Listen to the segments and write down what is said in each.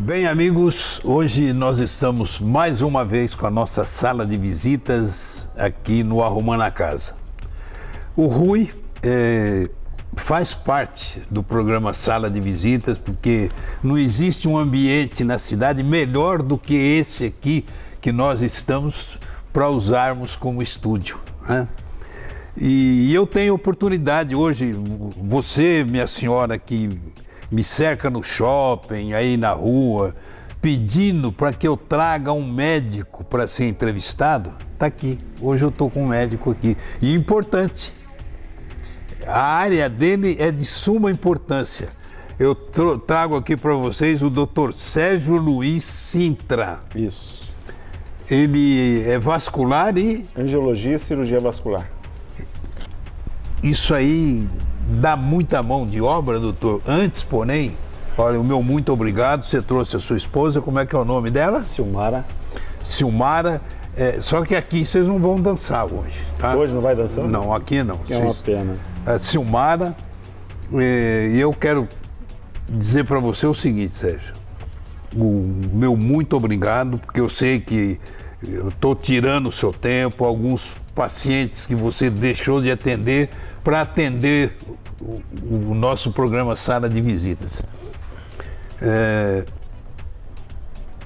Bem, amigos, hoje nós estamos mais uma vez com a nossa sala de visitas aqui no Arrumando a Casa. O Rui faz parte do programa Sala de Visitas, porque não existe um ambiente na cidade melhor do que esse aqui que nós estamos para usarmos como estúdio, né? E eu tenho oportunidade hoje, você, minha senhora, que me cerca no shopping, aí na rua, pedindo para que eu traga um médico para ser entrevistado, está aqui. Hoje eu estou com um médico aqui. E importante, a área dele é de suma importância. Eu trago aqui para vocês o Dr. Sérgio Luiz Sintra. Isso. Ele é vascular e... Angiologia e cirurgia vascular. Isso aí dá muita mão de obra, doutor. Antes, porém, olha, o meu muito obrigado. Você trouxe a sua esposa, como é que é o nome dela? Silmara. Silmara. Só que aqui vocês não vão dançar hoje, tá? Hoje não vai dançar? Não, aqui não. É uma pena. Silmara, e eu quero dizer para você o seguinte, Sérgio. O meu muito obrigado, porque eu sei que eu estou tirando o seu tempo, alguns pacientes que você deixou de atender para atender o nosso programa Sala de Visitas.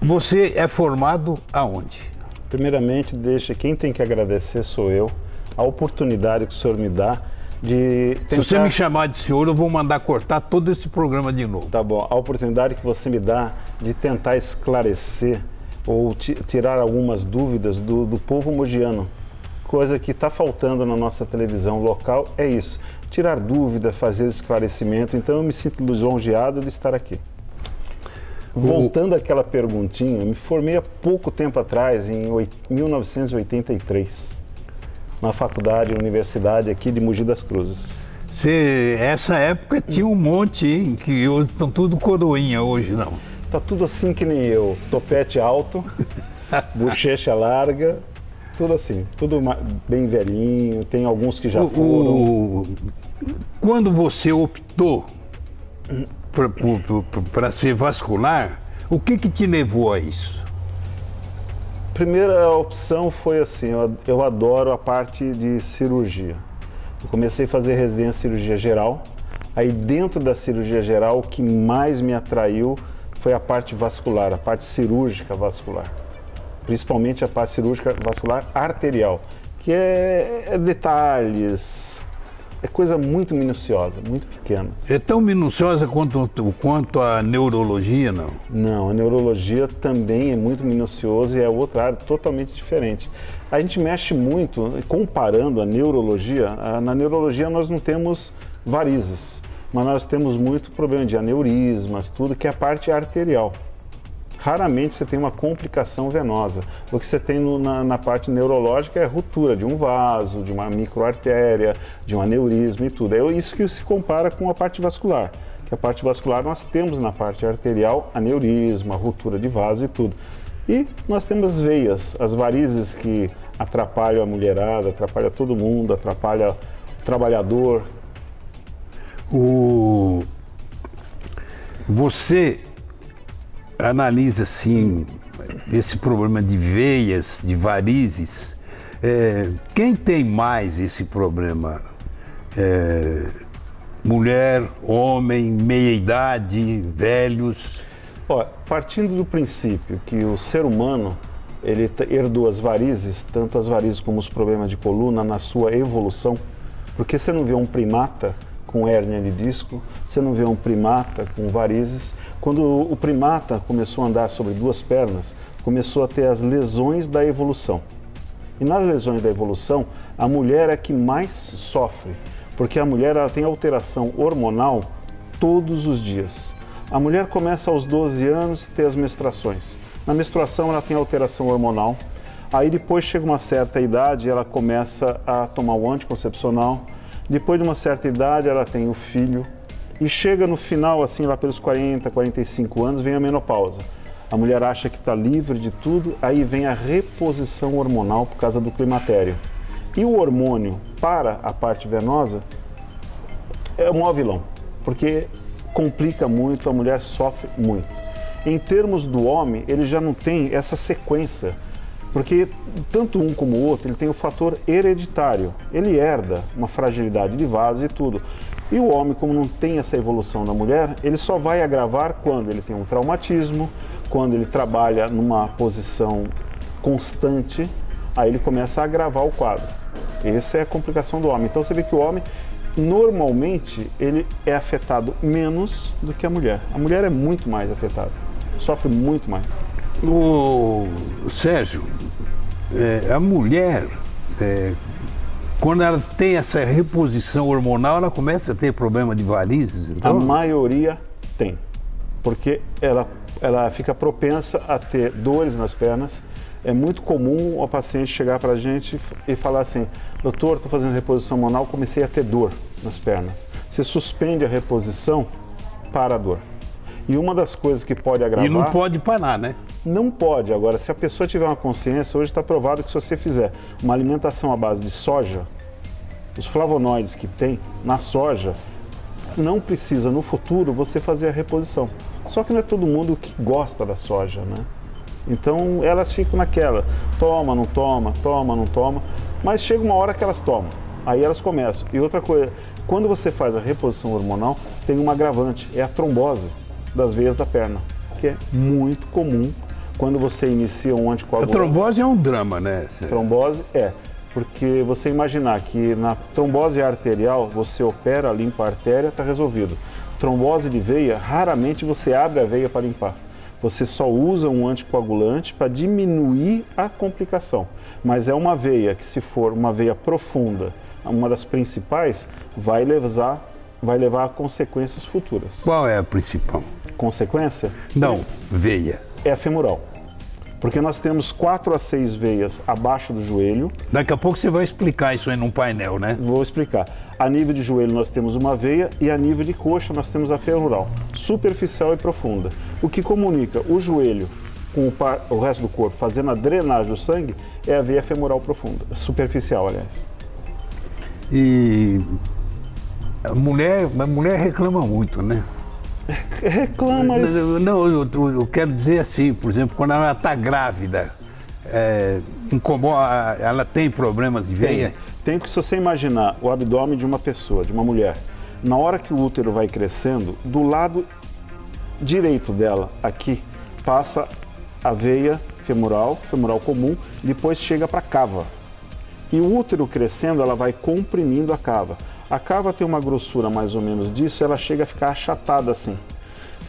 Você é formado aonde? Primeiramente, quem tem que agradecer sou eu, a oportunidade que o senhor me dá de tentar... Se você me chamar de senhor, eu vou mandar cortar todo esse programa de novo. Tá bom, a oportunidade que você me dá de tentar esclarecer ou tirar algumas dúvidas do povo mogiano. Coisa que está faltando na nossa televisão local é isso, tirar dúvida, fazer esclarecimento. Então eu me sinto lisonjeado de estar aqui. Voltando àquela perguntinha, eu me formei há pouco tempo atrás, em 1983, na universidade aqui de Mogi das Cruzes. Essa época tinha um monte, hein, que estão tudo coroinha hoje, não? Tá tudo assim que nem eu, topete alto, bochecha larga, tudo assim, tudo bem velhinho, tem alguns que já foram. Quando você optou para ser vascular, o que te levou a isso? Primeira opção foi assim, eu adoro a parte de cirurgia. Eu comecei a fazer residência em cirurgia geral, aí dentro da cirurgia geral o que mais me atraiu foi a parte vascular, a parte cirúrgica vascular. Principalmente a parte cirúrgica vascular arterial, que é detalhes, é coisa muito minuciosa, muito pequena. É tão minuciosa quanto a neurologia, não? Não, a neurologia também é muito minuciosa e é outra área totalmente diferente. A gente mexe muito, comparando a neurologia, na neurologia nós não temos varizes, mas nós temos muito problema de aneurismas, tudo que é a parte arterial. Raramente você tem uma complicação venosa. O que você tem na parte neurológica é ruptura de um vaso, de uma microartéria, de um aneurisma e tudo. É isso que se compara com a parte vascular. Que a parte vascular nós temos na parte arterial aneurisma, ruptura de vaso e tudo. E nós temos veias, as varizes que atrapalham a mulherada, atrapalham todo mundo, atrapalham o trabalhador. Você analisa assim esse problema de veias, de varizes. Quem tem mais esse problema? Mulher, homem, meia-idade, velhos? Partindo do princípio que o ser humano ele herdou as varizes, tanto as varizes como os problemas de coluna na sua evolução, porque você não vê um primata com hérnia de disco, você não vê um primata com varizes. Quando o primata começou a andar sobre duas pernas, começou a ter as lesões da evolução. E nas lesões da evolução, a mulher é que mais sofre, porque a mulher ela tem alteração hormonal todos os dias. A mulher começa aos 12 anos a ter as menstruações. Na menstruação ela tem alteração hormonal, aí depois chega uma certa idade, ela começa a tomar o anticoncepcional. Depois de uma certa idade, ela tem o filho e chega no final, assim, lá pelos 40, 45 anos, vem a menopausa. A mulher acha que está livre de tudo, aí vem a reposição hormonal por causa do climatério. E o hormônio para a parte venosa é o maior vilão, porque complica muito, a mulher sofre muito. Em termos do homem, ele já não tem essa sequência, porque tanto um como o outro, ele tem o fator hereditário. Ele herda uma fragilidade de vaso e tudo. E o homem, como não tem essa evolução da mulher, ele só vai agravar quando ele tem um traumatismo, quando ele trabalha numa posição constante, aí ele começa a agravar o quadro. Essa é a complicação do homem. Então você vê que o homem, normalmente, ele é afetado menos do que a mulher. A mulher é muito mais afetada, sofre muito mais. O Sérgio, a mulher, quando ela tem essa reposição hormonal, ela começa a ter problema de varizes? Então... A maioria tem, porque ela fica propensa a ter dores nas pernas. É muito comum o paciente chegar para a gente e falar assim: doutor, estou fazendo reposição hormonal, comecei a ter dor nas pernas. Você suspende a reposição para a dor. E uma das coisas que pode agravar... E não pode parar, né? Não pode. Agora, se a pessoa tiver uma consciência, hoje está provado que se você fizer uma alimentação à base de soja, os flavonoides que tem na soja, não precisa no futuro você fazer a reposição. Só que não é todo mundo que gosta da soja, né? Então elas ficam naquela, toma, não toma, toma, não toma, mas chega uma hora que elas tomam, aí elas começam. E outra coisa, quando você faz a reposição hormonal, tem um agravante, é a trombose das veias da perna, que é muito comum quando você inicia um anticoagulante. A trombose é um drama, né? Trombose porque você imaginar que na trombose arterial, você opera, limpa a artéria, está resolvido. Trombose de veia, raramente você abre a veia para limpar. Você só usa um anticoagulante para diminuir a complicação. Mas é uma veia que, se for uma veia profunda, uma das principais, vai levar a consequências futuras. Qual é a principal? Consequência? Não, veia. É a femoral. Porque nós temos 4 a 6 veias abaixo do joelho. Daqui a pouco você vai explicar isso aí num painel, né? Vou explicar. A nível de joelho nós temos uma veia e a nível de coxa nós temos a femoral, superficial e profunda. O que comunica o joelho com o resto do corpo, fazendo a drenagem do sangue, é a veia femoral profunda, superficial, aliás. E a mulher reclama muito, né? Reclama isso. Não, eu quero dizer assim, por exemplo, quando ela está grávida, incomoda, ela tem problemas de veia? Tem, porque se você imaginar o abdômen de uma pessoa, de uma mulher, na hora que o útero vai crescendo, do lado direito dela, aqui, passa a veia femoral comum, depois chega para a cava. E o útero crescendo, ela vai comprimindo a cava. A cava tem uma grossura mais ou menos disso, ela chega a ficar achatada assim.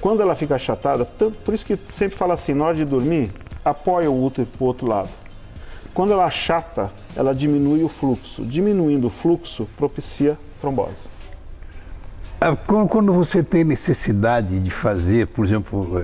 Quando ela fica achatada, por isso que sempre fala assim, na hora de dormir, apoia o útero para o outro lado. Quando ela achata, ela diminui o fluxo. Diminuindo o fluxo, propicia trombose. Quando você tem necessidade de fazer, por exemplo,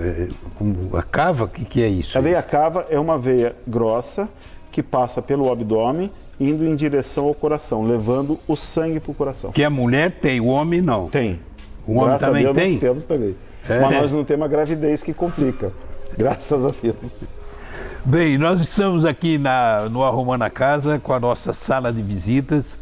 a cava, o que é isso? A veia cava é uma veia grossa que passa pelo abdômen, indo em direção ao coração, levando o sangue para o coração. Que a mulher tem, o homem não. Tem. O homem Graças também a Deus, tem? Nós temos também. Mas nós não temos a gravidez que complica. Graças a Deus. Bem, nós estamos aqui no Arrumando a Casa com a nossa sala de visitas.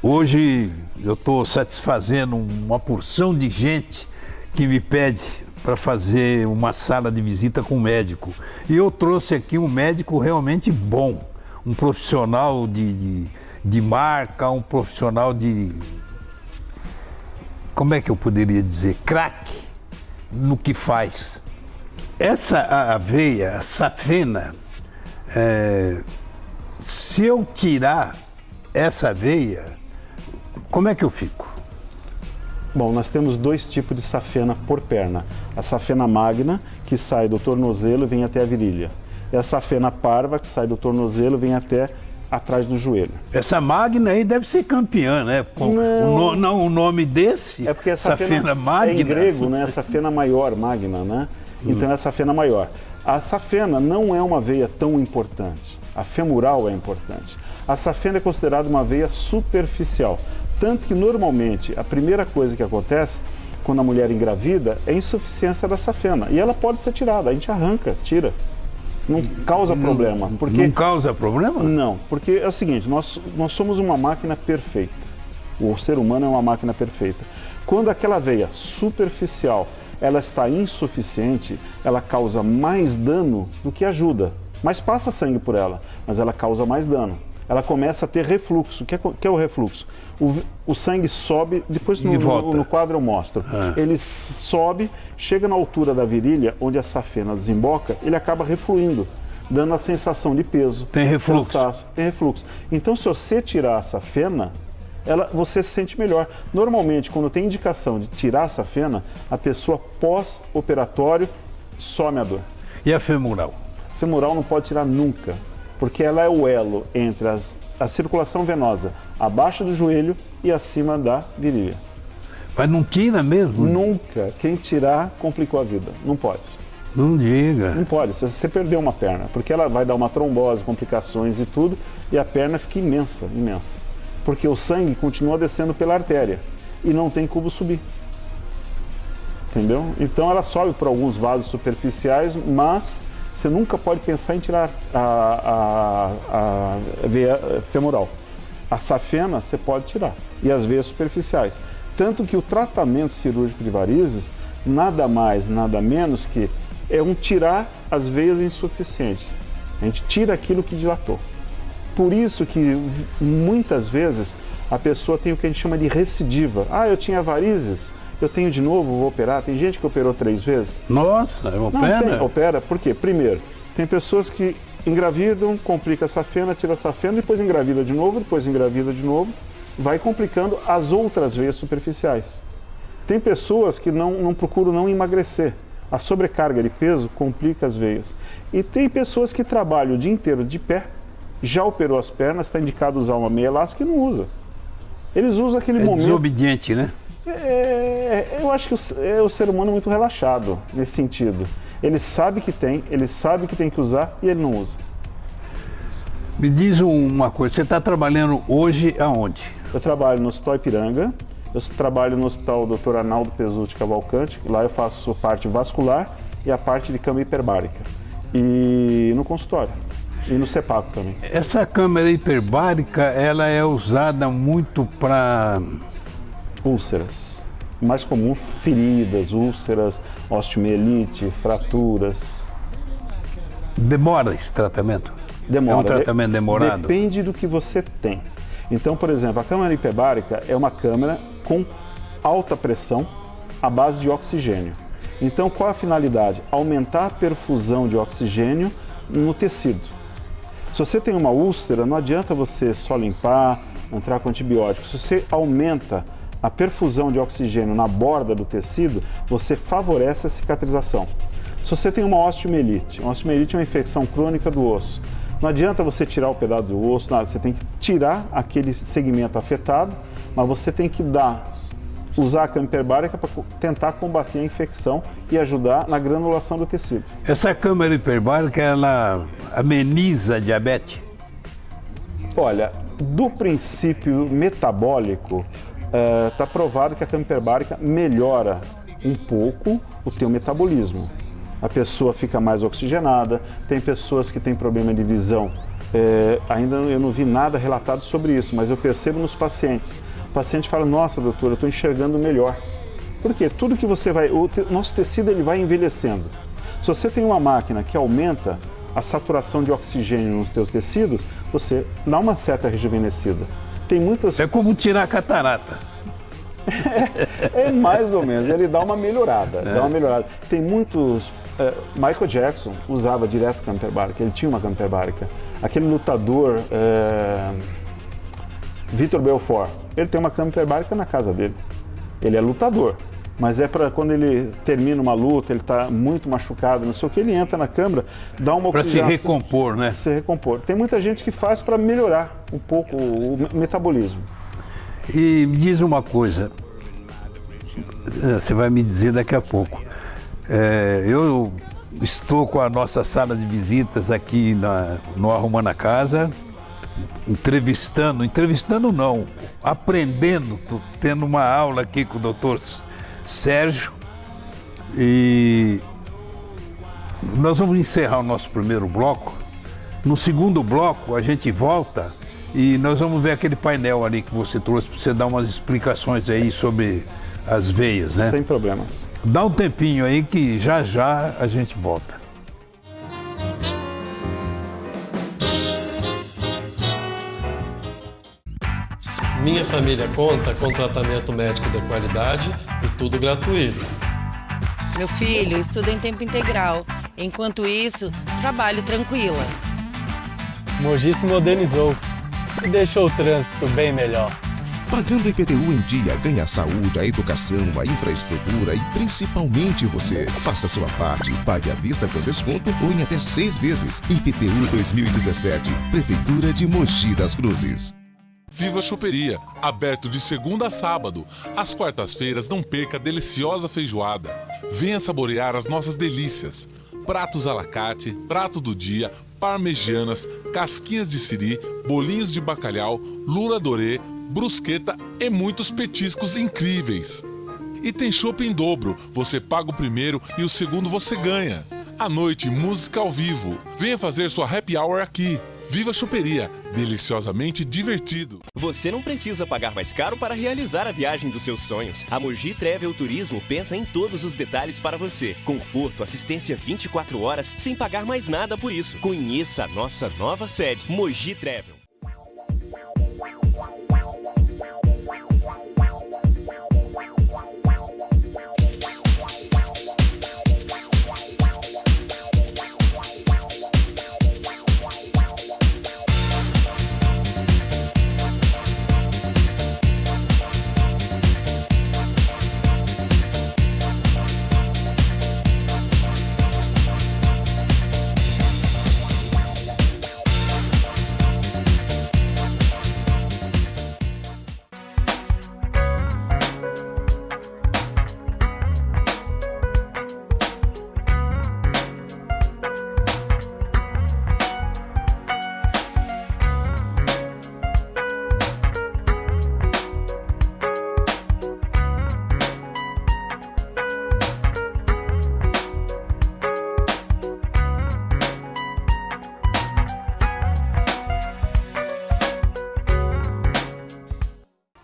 Hoje eu estou satisfazendo uma porção de gente que me pede para fazer uma sala de visita com médico. E eu trouxe aqui um médico realmente bom, um profissional de marca, um profissional de... Como é que eu poderia dizer? Craque no que faz. Essa aveia, a safena, se eu tirar essa aveia, como é que eu fico? Bom, nós temos 2 tipos de safena por perna. A safena magna, que sai do tornozelo e vem até a virilha. E a safena parva, que sai do tornozelo e vem até atrás do joelho. Essa magna aí deve ser campeã, né? Não, o nome desse, é porque a safena magna... É em grego, né? Safena maior, magna, né? Então é a safena maior. A safena não é uma veia tão importante. A femoral é importante. A safena é considerada uma veia superficial. Tanto que normalmente a primeira coisa que acontece quando a mulher engravida é a insuficiência da safena. E ela pode ser tirada, a gente arranca, tira. Não causa problema. Porque... Não causa problema? Não, porque é o seguinte, nós somos uma máquina perfeita. O ser humano é uma máquina perfeita. Quando aquela veia superficial ela está insuficiente, ela causa mais dano do que ajuda. Mas passa sangue por ela, mas ela causa mais dano. Ela começa a ter refluxo. O que é o refluxo? O sangue sobe, depois no quadro eu mostro. Ele sobe, chega na altura da virilha, onde a safena desemboca, ele acaba refluindo, dando a sensação de peso. Tem refluxo. Cansaço, tem refluxo. Então, se você tirar a safena, você se sente melhor. Normalmente, quando tem indicação de tirar a safena, a pessoa pós-operatório some a dor. E a femoral? A femoral não pode tirar nunca, porque ela é o elo entre a circulação venosa abaixo do joelho e acima da virilha. Mas não tira mesmo? Nunca. Quem tirar, complicou a vida. Não pode. Não diga. Não pode. Você perdeu uma perna, porque ela vai dar uma trombose, complicações e tudo, e a perna fica imensa, imensa. Porque o sangue continua descendo pela artéria e não tem como subir. Entendeu? Então ela sobe por alguns vasos superficiais, mas você nunca pode pensar em tirar a veia femoral. A safena você pode tirar, e as veias superficiais. Tanto que o tratamento cirúrgico de varizes, nada mais, nada menos que é tirar as veias insuficientes. A gente tira aquilo que dilatou. Por isso que muitas vezes a pessoa tem o que a gente chama de recidiva. Eu tinha varizes, eu tenho de novo, vou operar. Tem gente que operou 3 vezes. Nossa, opera? Não, opera, por quê? Primeiro, tem pessoas que engravidam, complica a safena, tira a safena, depois engravida de novo, vai complicando as outras veias superficiais. Tem pessoas que não procuram não emagrecer. A sobrecarga de peso complica as veias. E tem pessoas que trabalham o dia inteiro de pé, já operou as pernas, está indicado usar uma meia elástica e não usa. Eles usam aquele momento... desobediente, né? Eu acho que o ser humano é muito relaxado nesse sentido. Ele sabe que tem, ele sabe que tem que usar e ele não usa. Me diz uma coisa, você está trabalhando hoje aonde? Eu trabalho no Hospital Ipiranga, eu trabalho no Hospital Dr. Arnaldo Pesutti Cavalcante, lá eu faço a parte vascular e a parte de câmara hiperbárica. E no consultório, e no CEPACO também. Essa câmara hiperbárica, ela é usada muito para... úlceras. O mais comum, feridas, úlceras, osteomielite, fraturas. Demora esse tratamento? Demora. É um tratamento demorado? Depende do que você tem. Então, por exemplo, a câmara hiperbárica é uma câmara com alta pressão à base de oxigênio. Então, qual a finalidade? Aumentar a perfusão de oxigênio no tecido. Se você tem uma úlcera, não adianta você só limpar, entrar com antibióticos. Se você aumenta a perfusão de oxigênio na borda do tecido, você favorece a cicatrização. Se você tem uma osteomielite é uma infecção crônica do osso. Não adianta você tirar o pedaço do osso, nada. Você tem que tirar aquele segmento afetado, mas você tem que usar a câmara hiperbárica para tentar combater a infecção e ajudar na granulação do tecido. Essa câmara hiperbárica, ela ameniza a diabetes? Olha, do princípio metabólico, está provado que a câmara hiperbárica melhora um pouco o teu metabolismo. A pessoa fica mais oxigenada, tem pessoas que têm problema de visão. Ainda eu não vi nada relatado sobre isso, mas eu percebo nos pacientes. O paciente fala, nossa doutor, eu estou enxergando melhor. Por quê? Tudo que você vai... nosso tecido ele vai envelhecendo. Se você tem uma máquina que aumenta a saturação de oxigênio nos teus tecidos, você dá uma certa rejuvenescida. Tem muitas... É como tirar a catarata. É mais ou menos, ele dá uma melhorada. Tem muitos... Michael Jackson usava direto câmara hiperbárica, ele tinha uma câmara hiperbárica. Aquele lutador, Vitor Belfort, ele tem uma câmara hiperbárica na casa dele. Ele é lutador, mas é para quando ele termina uma luta, ele está muito machucado, não sei o que, ele entra na câmara, dá uma oxigenação. Para se recompor, né? Se recompor. Tem muita gente que faz para melhorar um pouco o metabolismo. E me diz uma coisa, você vai me dizer daqui a pouco. Eu estou com a nossa sala de visitas aqui no Arrumando a Casa, entrevistando não, aprendendo, tendo uma aula aqui com o doutor Sérgio, e nós vamos encerrar o nosso primeiro bloco. No segundo bloco a gente volta e nós vamos ver aquele painel ali que você trouxe para você dar umas explicações aí sobre as veias, né? Sem problemas. Dá um tempinho aí que já já a gente volta. Minha família conta com tratamento médico de qualidade e tudo gratuito. Meu filho estuda em tempo integral. Enquanto isso, trabalho tranquila. Mogi se modernizou e deixou o trânsito bem melhor. Pagando IPTU em dia, ganha a saúde, a educação, a infraestrutura e principalmente você. Faça sua parte, pague à vista com desconto ou em até 6 vezes. IPTU 2017, Prefeitura de Mogi das Cruzes. Viva Choperia, aberto de segunda a sábado. Às quartas-feiras não perca a deliciosa feijoada. Venha saborear as nossas delícias. Pratos à la carte, prato do dia, parmegianas, casquinhas de siri, bolinhos de bacalhau, lula dorê, brusqueta e muitos petiscos incríveis. E tem chopp em dobro, você paga o primeiro e o segundo você ganha. À noite, música ao vivo. Venha fazer sua happy hour aqui. Viva Choperia, deliciosamente divertido. Você não precisa pagar mais caro para realizar a viagem dos seus sonhos. A Mogi Travel Turismo pensa em todos os detalhes para você. Conforto, assistência 24 horas, sem pagar mais nada por isso. Conheça a nossa nova sede, Mogi Travel.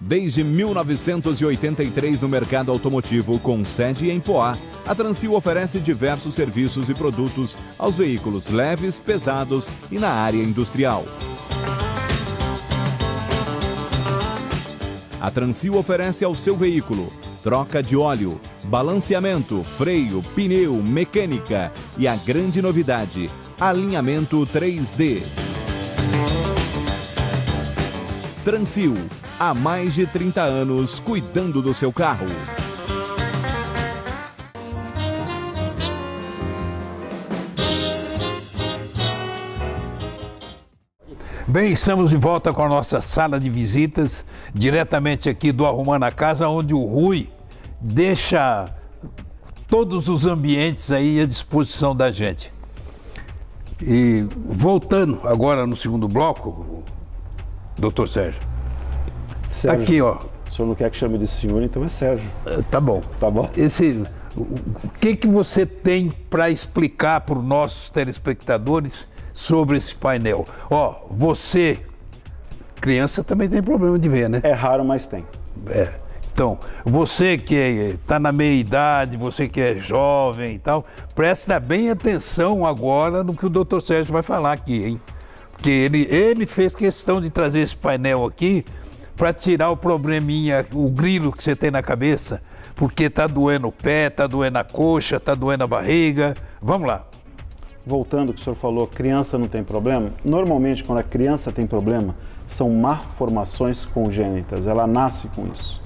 Desde 1983 no mercado automotivo, com sede em Poá, a Transil oferece diversos serviços e produtos aos veículos leves, pesados e na área industrial. A Transil oferece ao seu veículo troca de óleo, balanceamento, freio, pneu, mecânica e a grande novidade, alinhamento 3D. Transil, há mais de 30 anos cuidando do seu carro. Bem, estamos de volta com a nossa sala de visitas, diretamente aqui do Arrumando a Casa, onde o Rui deixa todos os ambientes aí à disposição da gente. E voltando agora no segundo bloco, doutor Sérgio. Sérgio, Aqui, ó. O senhor não quer que chame de senhor, então é Sérgio. Tá bom. Tá bom? O que você tem para explicar para os nossos telespectadores sobre esse painel? Ó, você, criança também tem problema de ver, né? É raro, mas tem. Então, você que está na meia idade, você que é jovem e tal, presta bem atenção agora no que o doutor Sérgio vai falar aqui, hein? Porque ele fez questão de trazer esse painel aqui para tirar o probleminha, o grilo que você tem na cabeça, porque tá doendo o pé, tá doendo a coxa, tá doendo a barriga. Vamos lá. Voltando ao que o senhor falou, criança não tem problema. Normalmente, quando a criança tem problema, são malformações congênitas. Ela nasce com isso.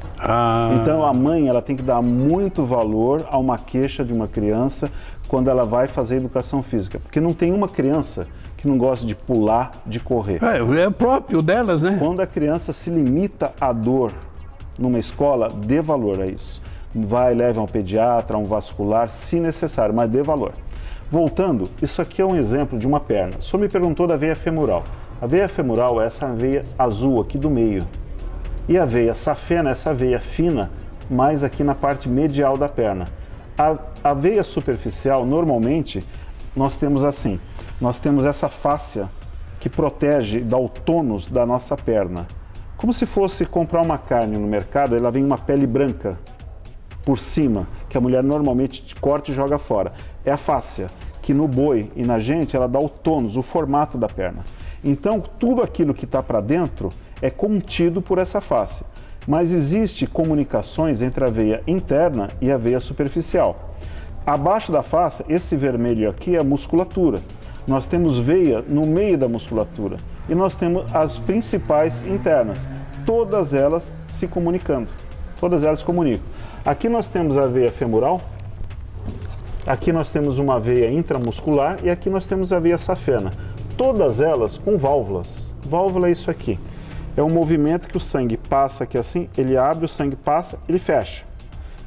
Então, a mãe ela tem que dar muito valor a uma queixa de uma criança quando ela vai fazer educação física. Porque não tem uma criança que não gosta de pular, de correr. É próprio delas, né? Quando a criança se limita à dor numa escola, dê valor a isso. Vai, leve a um pediatra, a um vascular, se necessário, mas dê valor. Voltando, isso aqui é um exemplo de uma perna. O senhor me perguntou da veia femoral. A veia femoral é essa veia azul aqui do meio. E a veia safena, essa veia fina, mais aqui na parte medial da perna. A veia superficial, normalmente, nós temos assim. Nós temos essa fáscia que protege, dá o tônus da nossa perna. Como se fosse comprar uma carne no mercado, ela vem uma pele branca por cima, que a mulher normalmente corta e joga fora, é a fáscia, que no boi e na gente ela dá o tônus, o formato da perna. Então, tudo aquilo que está para dentro é contido por essa fáscia. Mas existe comunicações entre a veia interna e a veia superficial. Abaixo da fáscia, esse vermelho aqui é a musculatura. Nós temos veia no meio da musculatura e nós temos as principais internas, todas elas se comunicando, todas elas se comunicam. Aqui nós temos a veia femoral, aqui nós temos uma veia intramuscular e aqui nós temos a veia safena, todas elas com válvulas. Válvula é isso aqui, é um movimento que o sangue passa aqui assim, ele abre, o sangue passa, ele fecha.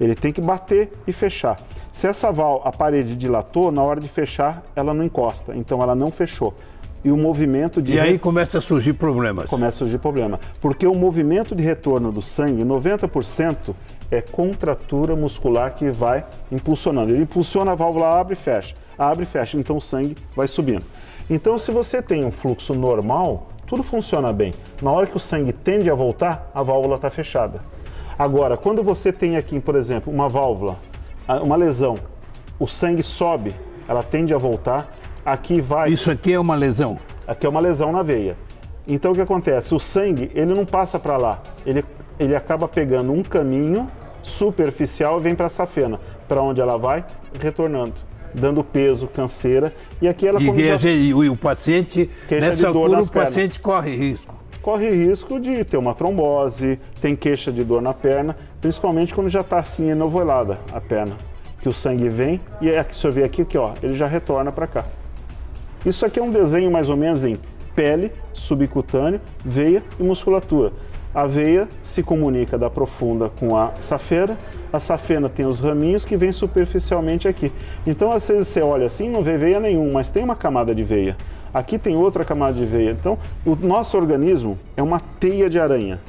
Ele tem que bater e fechar. Se essa válvula, a parede dilatou, na hora de fechar, ela não encosta, então ela não fechou. E o movimento de... E aí começa a surgir problemas. Começa a surgir problema. Porque o movimento de retorno do sangue, 90% é contratura muscular que vai impulsionando. Ele impulsiona, a válvula abre e fecha, então o sangue vai subindo. Então, se você tem um fluxo normal, tudo funciona bem. Na hora que o sangue tende a voltar, a válvula está fechada. Agora, quando você tem aqui, por exemplo, uma válvula, uma lesão, o sangue sobe, ela tende a voltar, aqui vai... Isso aqui é uma lesão? Aqui é uma lesão na veia. Então, o que acontece? O sangue, ele não passa para lá, ele acaba pegando um caminho superficial e vem para a safena, para onde ela vai, retornando, dando peso, canseira, e aqui ela... E o paciente, nessa altura, o paciente corre risco. Corre risco de ter uma trombose, tem queixa de dor na perna, principalmente quando já está assim enovelada a perna, que o sangue vem e é que você vê aqui, ó, ele já retorna para cá. Isso aqui é um desenho mais ou menos em pele, subcutâneo, veia e musculatura. A veia se comunica da profunda com a safena tem os raminhos que vêm superficialmente aqui. Então, às vezes você olha assim, não vê veia nenhuma, mas tem uma camada de veia. Aqui tem outra camada de veia. Então, o nosso organismo é uma teia de aranha,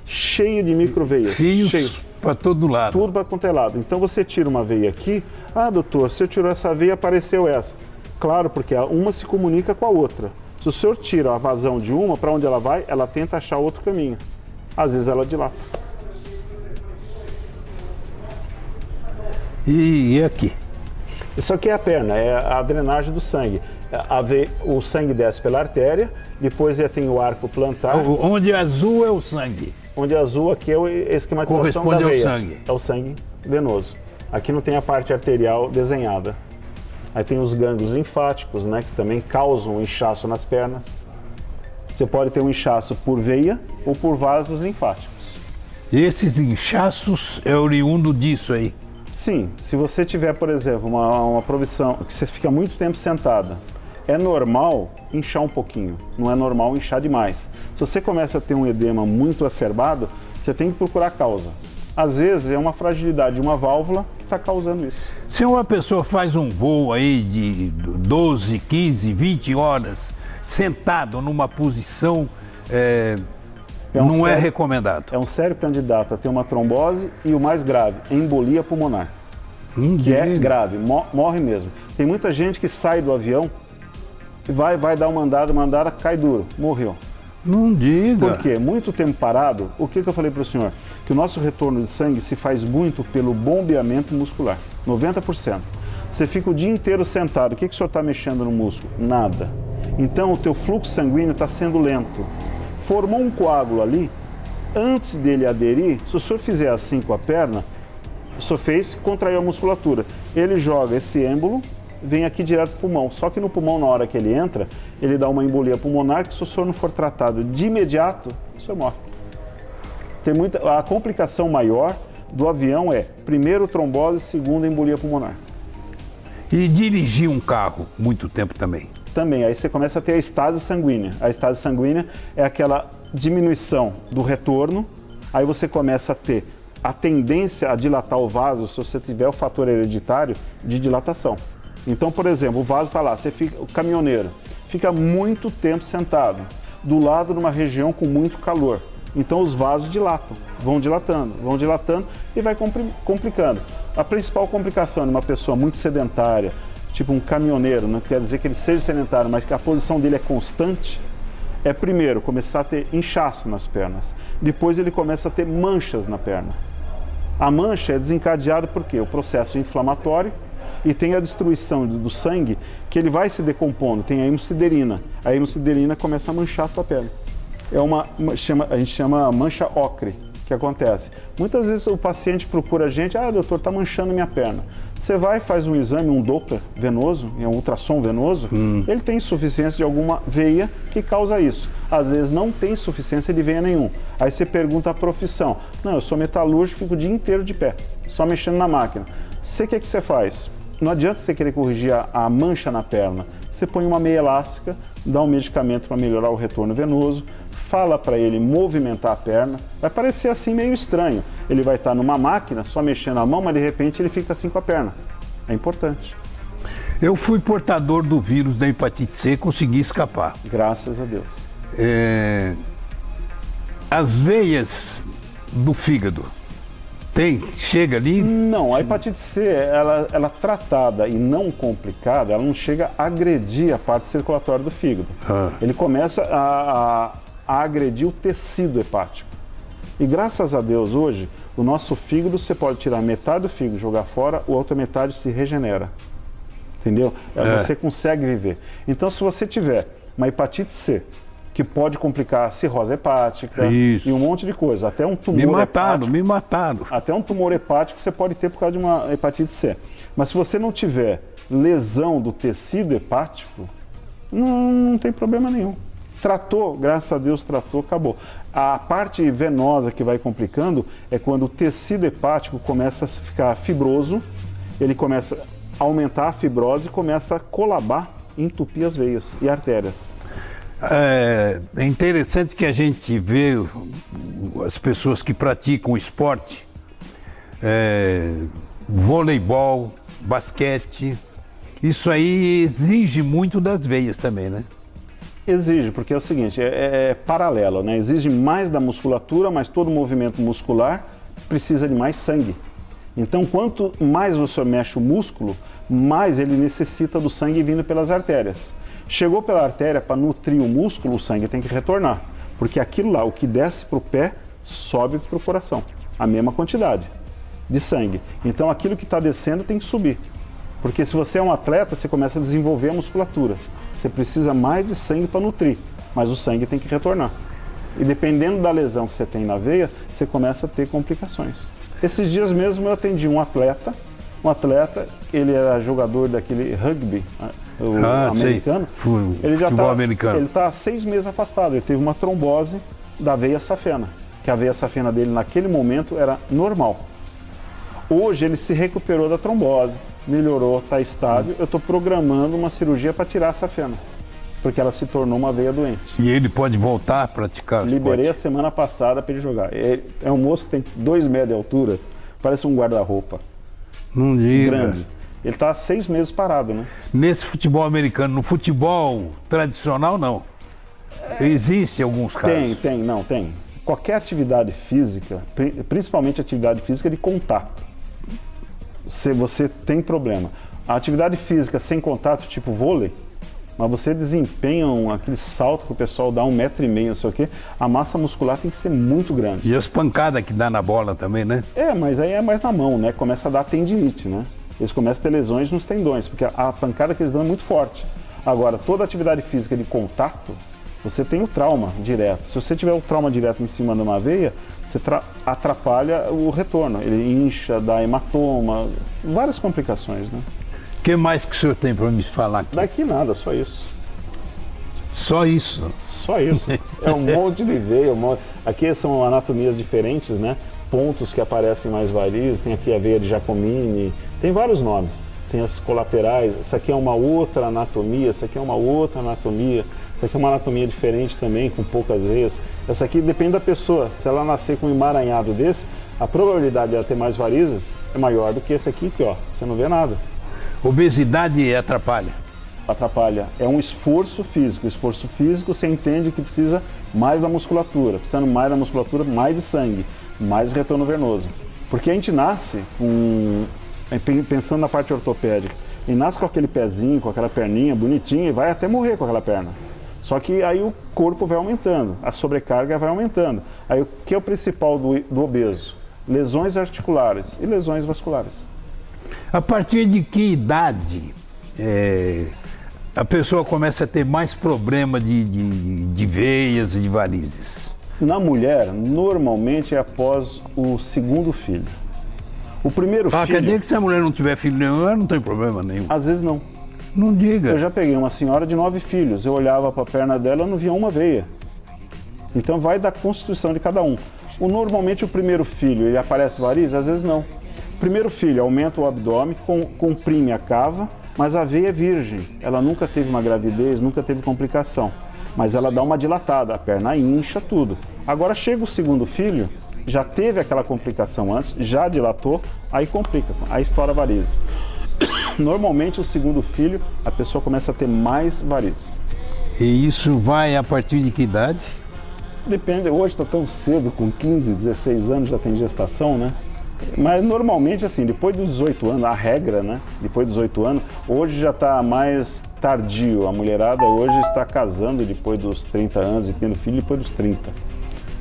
cheio de microveias. Fios para todo lado. Tudo para quanto é lado. Então, você tira uma veia aqui. Ah, doutor, se eu tirou essa veia, apareceu essa. Claro, porque uma se comunica com a outra. Se o senhor tira a vazão de uma, para onde ela vai, ela tenta achar outro caminho. Às vezes ela dilata. E aqui? Isso aqui é a perna, é a drenagem do sangue. O sangue desce pela artéria, depois tem o arco plantar. Onde azul é o sangue. Onde azul aqui é a esquematização da veia. Corresponde ao sangue. É o sangue venoso. Aqui não tem a parte arterial desenhada. Aí tem os gânglios linfáticos, né, que também causam inchaço nas pernas. Você pode ter um inchaço por veia ou por vasos linfáticos. E esses inchaços é oriundo disso aí? Sim, se você tiver, por exemplo, uma provisão que você fica muito tempo sentada, é normal inchar um pouquinho, não é normal inchar demais. Se você começa a ter um edema muito acerbado, você tem que procurar a causa. Às vezes é uma fragilidade de uma válvula que está causando isso. Se uma pessoa faz um voo aí de 12, 15, 20 horas, sentado numa posição, não é recomendado. É um sério candidato a ter uma trombose e o mais grave, embolia pulmonar. Que é grave, morre mesmo. Tem muita gente que sai do avião e vai dar uma andada, cai duro, morreu. Não diga. Por quê? Muito tempo parado, o que eu falei para o senhor? Que o nosso retorno de sangue se faz muito pelo bombeamento muscular, 90%. Você fica o dia inteiro sentado, o que o senhor está mexendo no músculo? Nada. Então o teu fluxo sanguíneo está sendo lento. Formou um coágulo ali, antes dele aderir, se o senhor fizer assim com a perna, o senhor contraiu a musculatura. Ele joga esse êmbolo, vem aqui direto para o pulmão. Só que no pulmão, na hora que ele entra, ele dá uma embolia pulmonar que se o senhor não for tratado de imediato, o senhor morre. A complicação maior do avião é, primeiro trombose, segundo embolia pulmonar. E dirigir um carro muito tempo também? Também, aí você começa a ter a estase sanguínea. A estase sanguínea é aquela diminuição do retorno, aí você começa a ter a tendência a dilatar o vaso se você tiver o fator hereditário de dilatação. Então, por exemplo, o vaso está lá, o caminhoneiro fica muito tempo sentado, do lado de uma região com muito calor. Então os vasos dilatam, vão dilatando e vai complicando. A principal complicação de uma pessoa muito sedentária, tipo um caminhoneiro, não quer dizer que ele seja sedentário, mas que a posição dele é constante, é primeiro começar a ter inchaço nas pernas, depois ele começa a ter manchas na perna. A mancha é desencadeada por quê? O processo inflamatório e tem a destruição do sangue, que ele vai se decompondo, tem a hemosiderina. A hemosiderina começa a manchar a tua pele. A gente chama mancha ocre, que acontece. Muitas vezes o paciente procura a gente, doutor, está manchando minha perna. Você vai, faz um exame, um Doppler venoso, um ultrassom venoso, ele tem insuficiência de alguma veia que causa isso. Às vezes não tem insuficiência de veia nenhum. Aí você pergunta a profissão. Não, eu sou metalúrgico, fico o dia inteiro de pé, só mexendo na máquina. O que você faz? Não adianta você querer corrigir a mancha na perna. Você põe uma meia elástica, dá um medicamento para melhorar o retorno venoso, fala para ele movimentar a perna. Vai parecer assim meio estranho. Ele vai estar numa máquina, só mexendo a mão, mas de repente ele fica assim com a perna. É importante. Eu fui portador do vírus da hepatite C, consegui escapar. Graças a Deus. As veias do fígado, chega ali? Não, a hepatite C, ela tratada e não complicada, ela não chega a agredir a parte circulatória do fígado. Ele começa a agredir o tecido hepático. E graças a Deus, hoje, o nosso fígado, você pode tirar metade do fígado, jogar fora, a outra metade se regenera. Entendeu? Você consegue viver. Então, se você tiver uma hepatite C, que pode complicar a cirrose hepática e um monte de coisa, até um tumor Me mataram. Até um tumor hepático você pode ter por causa de uma hepatite C. Mas se você não tiver lesão do tecido hepático, não tem problema nenhum. Tratou, graças a Deus tratou, acabou. A parte venosa que vai complicando é quando o tecido hepático começa a ficar fibroso, ele começa a aumentar a fibrose e começa a colabar, entupir as veias e artérias. É interessante que a gente vê as pessoas que praticam esporte, voleibol, basquete, isso aí exige muito das veias também, né? Exige, porque é o seguinte, é paralelo, né? Exige mais da musculatura, mas todo movimento muscular precisa de mais sangue. Então, quanto mais você mexe o músculo, mais ele necessita do sangue vindo pelas artérias. Chegou pela artéria para nutrir o músculo, o sangue tem que retornar, porque aquilo lá, o que desce para o pé, sobe para o coração, a mesma quantidade de sangue. Então, aquilo que está descendo tem que subir, porque se você é um atleta, você começa a desenvolver a musculatura. Você precisa mais de sangue para nutrir, mas o sangue tem que retornar. E dependendo da lesão que você tem na veia, você começa a ter complicações. Esses dias mesmo eu atendi um atleta, ele era jogador daquele rugby americano. Futebol americano. Ele está há 6 meses afastado, ele teve uma trombose da veia safena, que a veia safena dele naquele momento era normal. Hoje ele se recuperou da trombose, melhorou, está estável. Eu estou programando uma cirurgia para tirar a safena, porque ela se tornou uma veia doente. E ele pode voltar a praticar o Liberei esporte? a semana passada para ele jogar. É um moço que tem 2 metros de altura, parece um guarda-roupa. Não diga. Grande. Ele está há 6 meses parado, né? Nesse futebol americano, no futebol tradicional, não. Existe alguns casos. Tem. Qualquer atividade física, principalmente atividade física de contato, você tem problema. A atividade física sem contato, tipo vôlei, mas você desempenha aquele salto que o pessoal dá 1,5 metro, não sei o quê, a massa muscular tem que ser muito grande. E as pancadas que dá na bola também, né? Mas aí é mais na mão, né? Começa a dar tendinite, né? Eles começam a ter lesões nos tendões, porque a pancada que eles dão é muito forte. Agora, toda atividade física de contato, você tem o trauma direto. Se você tiver o trauma direto em cima de uma veia, você atrapalha o retorno. Ele incha, dá hematoma, várias complicações, né? O que mais que o senhor tem para me falar aqui? Daqui nada, só isso. Só isso? Só isso. É um monte de veia. Aqui são anatomias diferentes, né? Pontos que aparecem mais varizes. Tem aqui a veia de Giacomini, tem vários nomes. Tem as colaterais. Essa aqui é uma outra anatomia, essa aqui é uma outra anatomia. Essa aqui é uma anatomia diferente também, com poucas veias. Essa aqui depende da pessoa. Se ela nascer com um emaranhado desse, a probabilidade de ela ter mais varizes é maior do que esse aqui, que ó, você não vê nada. Obesidade atrapalha? Atrapalha. É um esforço físico. O esforço físico você entende que precisa mais da musculatura. Precisando mais da musculatura, mais de sangue, mais retorno venoso. Porque a gente nasce pensando na parte ortopédica, e nasce com aquele pezinho, com aquela perninha bonitinha e vai até morrer com aquela perna. Só que aí o corpo vai aumentando, a sobrecarga vai aumentando. Aí o que é o principal do obeso? lesões articulares e lesões vasculares. A partir de que idade a pessoa começa a ter mais problema de veias e de varizes? Na mulher, normalmente é após o segundo filho. O primeiro filho... Quer dizer que se a mulher não tiver filho nenhum, ela não tem problema nenhum? Às vezes não. Não diga. Eu já peguei uma senhora de 9 filhos, eu olhava para a perna dela e não via uma veia. Então vai da constituição de cada um. Normalmente o primeiro filho, ele aparece varizes? Às vezes não. O primeiro filho aumenta o abdômen, comprime a cava, mas a veia é virgem. Ela nunca teve uma gravidez, nunca teve complicação. Mas ela dá uma dilatada, a perna incha, tudo. Agora chega o segundo filho, já teve aquela complicação antes, já dilatou, aí complica, aí estoura varizes. Normalmente o segundo filho, a pessoa começa a ter mais varizes. E isso vai a partir de que idade? Depende, hoje está tão cedo, com 15, 16 anos já tem gestação, né? Mas normalmente assim, depois dos 18 anos, a regra, né? Depois dos 18 anos, hoje já está mais tardio. A mulherada hoje está casando depois dos 30 anos e tendo filho depois dos 30.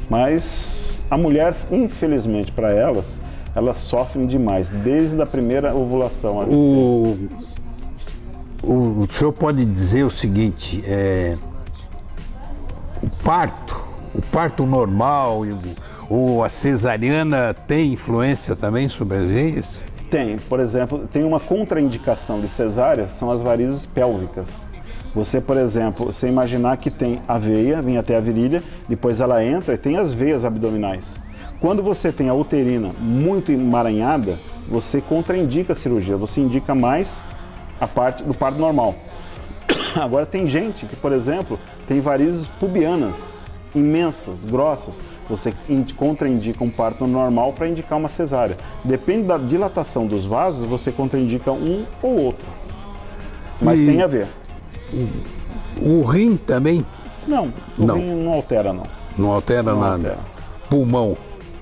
Mas a mulher, infelizmente para elas sofrem demais, desde a primeira ovulação. O senhor pode dizer o seguinte, o parto normal ou a cesariana tem influência também sobre as veias? Tem, por exemplo, tem uma contraindicação de cesárea, são as varizes pélvicas. Você, por exemplo, você imaginar que tem a veia, vem até a virilha, depois ela entra e tem as veias abdominais. Quando você tem a uterina muito emaranhada, você contraindica a cirurgia, você indica mais a parte do parto normal. Agora tem gente que, por exemplo, tem varizes pubianas, imensas, grossas, você contraindica um parto normal para indicar uma cesárea. Depende da dilatação dos vasos, você contraindica um ou outro. Mas tem a ver. O rim também? Não, o rim não altera, não. Não altera Não nada? altera. Pulmão?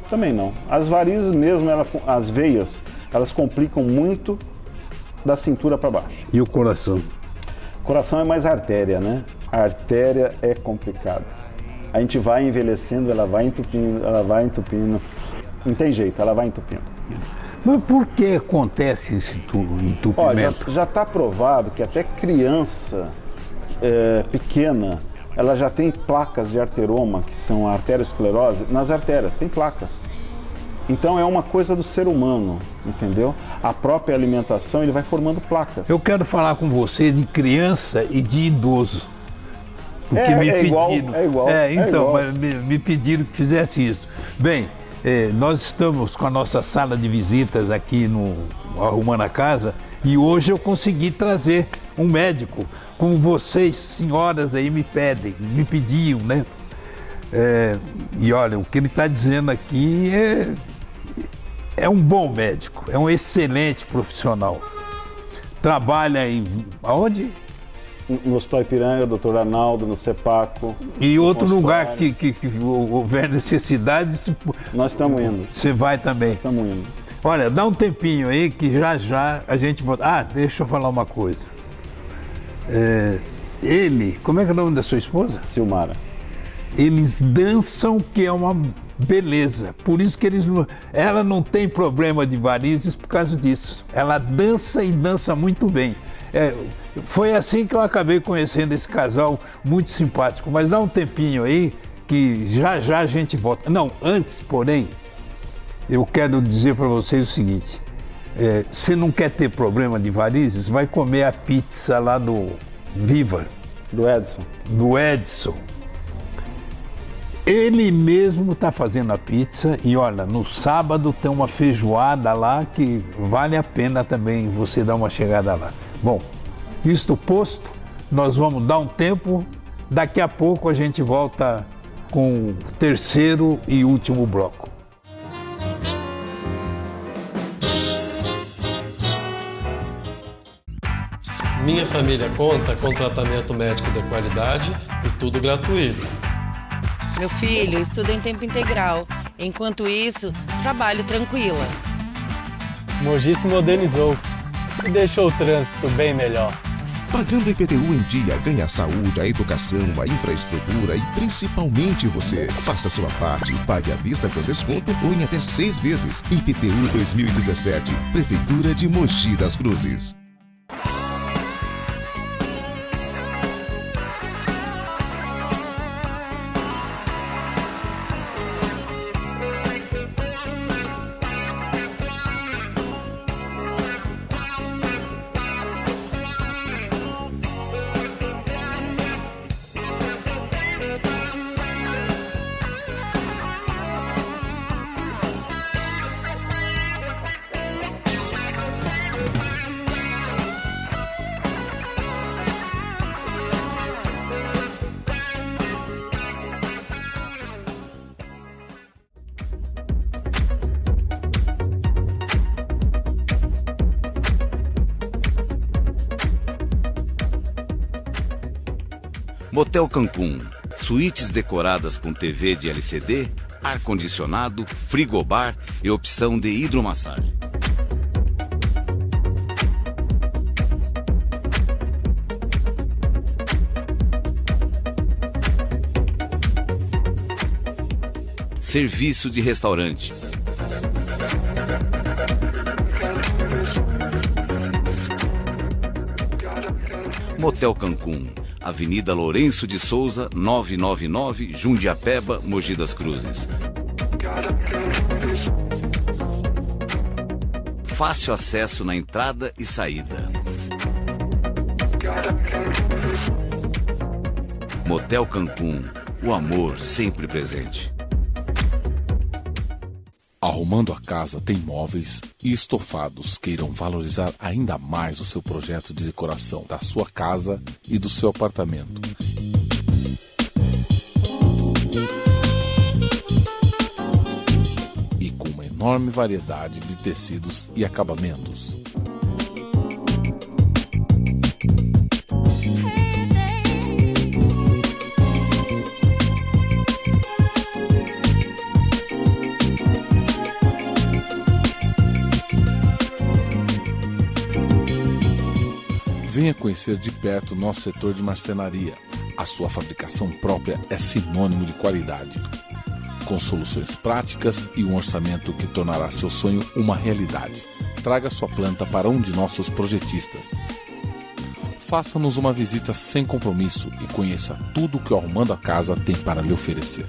Também não. As varizes mesmo, as veias, elas complicam muito da cintura para baixo. E o coração? O coração é mais artéria, né? A artéria é complicada. A gente vai envelhecendo, ela vai entupindo. Não tem jeito, ela vai entupindo. Mas por que acontece esse entupimento? Já está provado que até criança pequena, ela já tem placas de arteroma, que são a arteriosclerose, nas artérias, tem placas. Então é uma coisa do ser humano, entendeu? A própria alimentação, ele vai formando placas. Eu quero falar com você de criança e de idoso. Porque me pediram. Igual. Mas me pediram que fizesse isso. Bem, nós estamos com a nossa sala de visitas aqui no Arrumando a Casa e hoje eu consegui trazer um médico, como vocês, senhoras aí, me pediam, né? E olha, o que ele está dizendo aqui é um bom médico, é um excelente profissional. Trabalha aonde? No Hospital Ipiranga, Dr. Arnaldo, no CEPACO. E outro lugar que houver necessidade... Nós estamos indo. Você vai também? Estamos indo. Olha, dá um tempinho aí que já a gente volta. Ah, deixa eu falar uma coisa. Como é que é o nome da sua esposa? Silmara. Eles dançam, que é uma beleza. Por isso que ela não tem problema de varizes por causa disso. Ela dança e dança muito bem. Foi assim que eu acabei conhecendo esse casal muito simpático. Mas dá um tempinho aí que já a gente volta. Não, antes, porém, eu quero dizer para vocês o seguinte. Se não quer ter problema de varizes, vai comer a pizza lá do Viva. Do Edson. Do Edson. Ele mesmo está fazendo a pizza e olha, no sábado tem uma feijoada lá que vale a pena também você dar uma chegada lá. Bom, isto posto, nós vamos dar um tempo, daqui a pouco a gente volta com o terceiro e último bloco. Minha família conta com tratamento médico de qualidade e tudo gratuito. Meu filho estuda em tempo integral. Enquanto isso, trabalho tranquila. Mogi se modernizou e deixou o trânsito bem melhor. Pagando IPTU em dia, ganha a saúde, a educação, a infraestrutura e principalmente você. Faça sua parte, pague à vista com desconto ou em até 6 vezes. IPTU 2017, Prefeitura de Mogi das Cruzes. Motel Cancún, suítes decoradas com TV de LCD, ar-condicionado, frigobar e opção de hidromassagem. Serviço de restaurante. Motel Cancún, Avenida Lourenço de Souza, 999, Jundiapeba, Mogi das Cruzes. Fácil acesso na entrada e saída. Motel Cancún, o amor sempre presente. Arrumando a Casa tem móveis e estofados que irão valorizar ainda mais o seu projeto de decoração da sua casa e do seu apartamento. E com uma enorme variedade de tecidos e acabamentos. Venha conhecer de perto o nosso setor de marcenaria. A sua fabricação própria é sinônimo de qualidade. Com soluções práticas e um orçamento que tornará seu sonho uma realidade. Traga sua planta para um de nossos projetistas. Faça-nos uma visita sem compromisso e conheça tudo o que o Arrumando a Casa tem para lhe oferecer.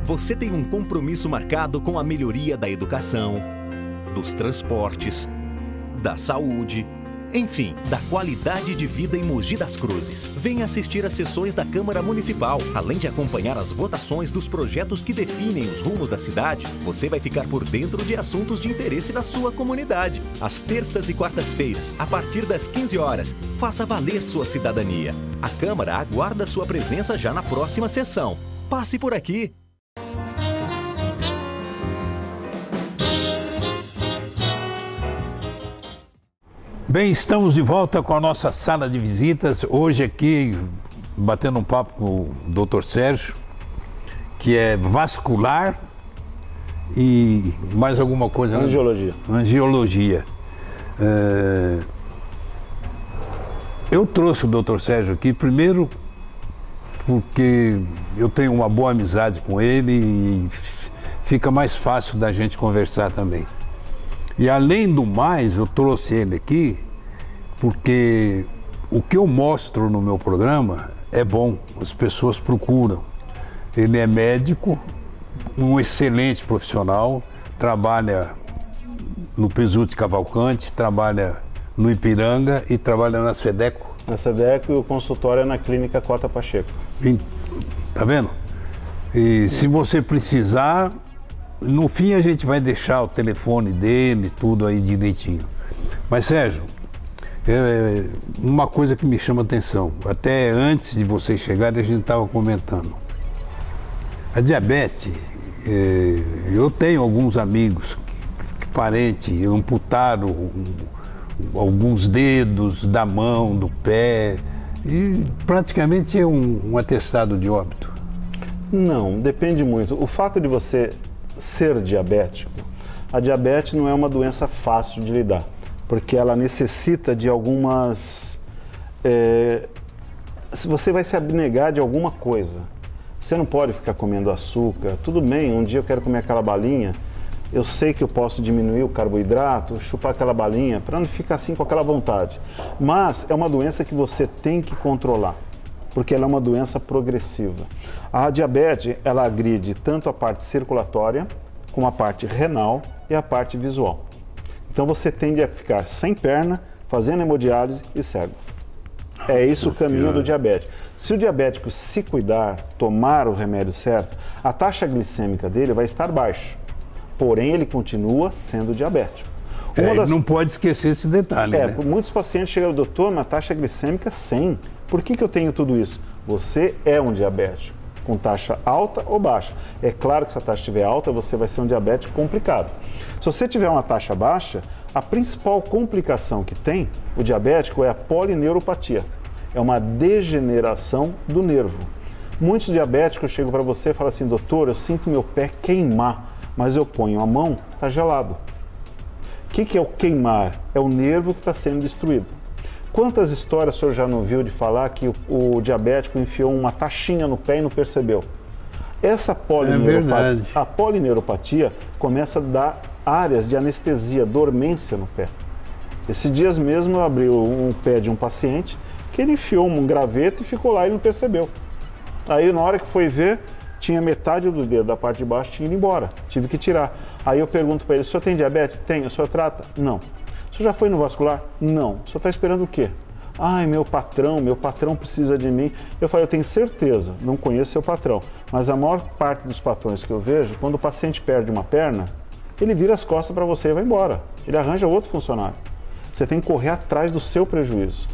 Você tem um compromisso marcado com a melhoria da educação, dos transportes, da saúde, enfim, da qualidade de vida em Mogi das Cruzes. Venha assistir às sessões da Câmara Municipal. Além de acompanhar as votações dos projetos que definem os rumos da cidade, você vai ficar por dentro de assuntos de interesse da sua comunidade. Às terças e quartas-feiras, a partir das 15 horas, faça valer sua cidadania. A Câmara aguarda sua presença já na próxima sessão. Passe por aqui. Bem, estamos de volta com a nossa sala de visitas. Hoje aqui, batendo um papo com o Dr. Sérgio, que é vascular e mais alguma coisa, né? Angiologia. Angiologia. Eu trouxe o Dr. Sérgio aqui, primeiro porque eu tenho uma boa amizade com ele e fica mais fácil da gente conversar também. E além do mais, eu trouxe ele aqui porque o que eu mostro no meu programa é bom, as pessoas procuram. Ele é médico, um excelente profissional, trabalha no Pesuti Cavalcante, trabalha no Ipiranga e trabalha na SEDECO. Na SEDECO e o consultório é na Clínica Cota Pacheco. Tá vendo? E se você precisar, no fim a gente vai deixar o telefone dele, tudo aí direitinho. Mas Sérgio, uma coisa que me chama atenção, até antes de vocês chegarem a gente estava comentando. A diabetes, eu tenho alguns amigos, parentes, amputaram alguns dedos da mão, do pé, e praticamente é um atestado de óbito. Não, depende muito. O fato de você ser diabético, a diabetes não é uma doença fácil de lidar, porque ela necessita de algumas... você vai se abnegar de alguma coisa. Você não pode ficar comendo açúcar. Tudo bem, um dia eu quero comer aquela balinha, eu sei que eu posso diminuir o carboidrato, chupar aquela balinha, para não ficar assim com aquela vontade. Mas é uma doença que você tem que controlar, porque ela é uma doença progressiva. A diabetes, ela agride tanto a parte circulatória, como a parte renal e a parte visual. Então você tende a ficar sem perna, fazendo hemodiálise e cego. É isso o caminho do diabético. Se o diabético se cuidar, tomar o remédio certo, a taxa glicêmica dele vai estar baixa. Porém, ele continua sendo diabético. Não pode esquecer esse detalhe, né? Muitos pacientes chegam ao doutor, na taxa glicêmica 100. Por que eu tenho tudo isso? Você é um diabético, com taxa alta ou baixa. É claro que se a taxa estiver alta, você vai ser um diabético complicado. Se você tiver uma taxa baixa, a principal complicação que tem o diabético é a polineuropatia. É uma degeneração do nervo. Muitos diabéticos chegam para você e falam assim, doutor, eu sinto meu pé queimar, mas eu ponho a mão, está gelado. O que é o queimar? É o nervo que está sendo destruído. Quantas histórias o senhor já não viu de falar que o diabético enfiou uma taxinha no pé e não percebeu? Essa polineuropatia, a polineuropatia começa a dar áreas de anestesia, dormência no pé. Esses dias mesmo eu abri o pé de um paciente que ele enfiou um graveto e ficou lá e não percebeu. Aí na hora que foi ver, tinha metade do dedo da parte de baixo, tinha ido embora, tive que tirar. Aí eu pergunto para ele, o senhor tem diabetes? Tem. O senhor trata? Não. O senhor já foi no vascular? Não. O senhor está esperando o quê? Ai, meu patrão precisa de mim. Eu falei, eu tenho certeza, não conheço seu patrão, mas a maior parte dos patrões que eu vejo, quando o paciente perde uma perna, ele vira as costas para você e vai embora. Ele arranja outro funcionário. Você tem que correr atrás do seu prejuízo.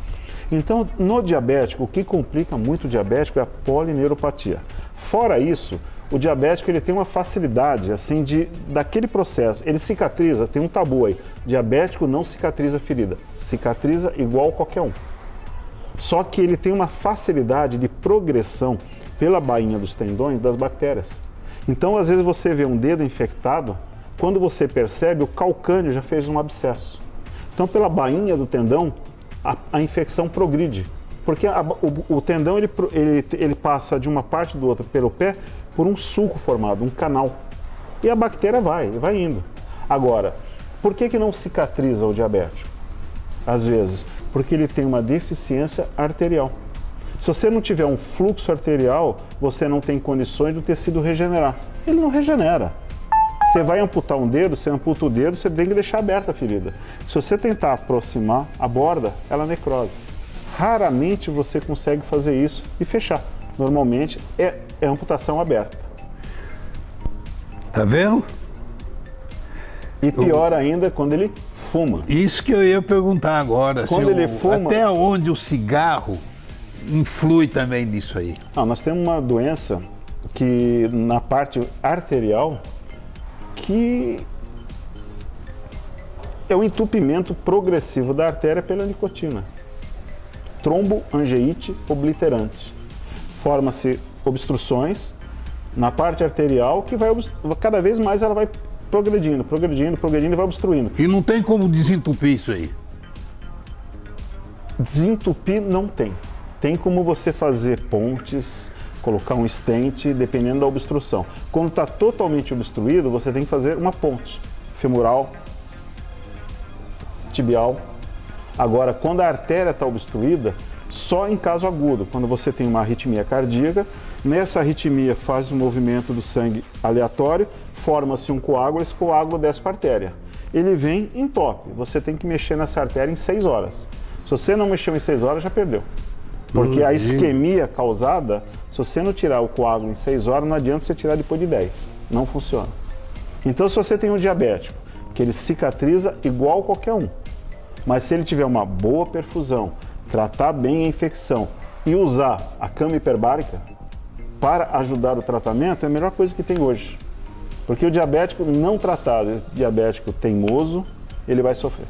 Então, no diabético, o que complica muito o diabético é a polineuropatia. Fora isso, o diabético ele tem uma facilidade assim daquele processo. Ele cicatriza, tem um tabu aí. Diabético não cicatriza ferida. Cicatriza igual qualquer um. Só que ele tem uma facilidade de progressão pela bainha dos tendões das bactérias. Então, às vezes você vê um dedo infectado, quando você percebe, o calcâneo já fez um abscesso. Então, pela bainha do tendão, a infecção progride. Porque o tendão ele passa de uma parte do outro pelo pé por um sulco formado, um canal. E a bactéria vai indo. Agora, por que não cicatriza o diabético? Às vezes, porque ele tem uma deficiência arterial. Se você não tiver um fluxo arterial, você não tem condições do tecido regenerar. Ele não regenera. Você vai amputar um dedo, você amputa o dedo, você tem que deixar aberta a ferida. Se você tentar aproximar a borda, ela necrose. Raramente você consegue fazer isso e fechar. Normalmente é amputação aberta. Tá vendo? E pior ainda quando ele fuma. Isso que eu ia perguntar agora. Quando ele fuma... Até onde o cigarro influi também nisso aí? Nós temos uma doença que na parte arterial que é o entupimento progressivo da artéria pela nicotina. Tromboangeite obliterante. Forma-se obstruções na parte arterial que vai cada vez mais ela vai progredindo e vai obstruindo. E não tem como desentupir isso aí? Desentupir não tem. Tem como você fazer pontes, colocar um stent, dependendo da obstrução. Quando está totalmente obstruído, você tem que fazer uma ponte femoral, tibial. Agora, quando a artéria está obstruída, só em caso agudo, quando você tem uma arritmia cardíaca, nessa arritmia faz um movimento do sangue aleatório, forma-se um coágulo, esse coágulo desce para a artéria. Ele vem e entope. Você tem que mexer nessa artéria em 6 horas. Se você não mexeu em 6 horas, já perdeu. Porque a isquemia causada, se você não tirar o coágulo em 6 horas, não adianta você tirar depois de 10. Não funciona. Então, se você tem um diabético, que ele cicatriza igual qualquer um, Mas se ele tiver uma boa perfusão, tratar bem a infecção e usar a cama hiperbárica para ajudar o tratamento, é a melhor coisa que tem hoje. Porque o diabético não tratado, diabético teimoso, ele vai sofrer.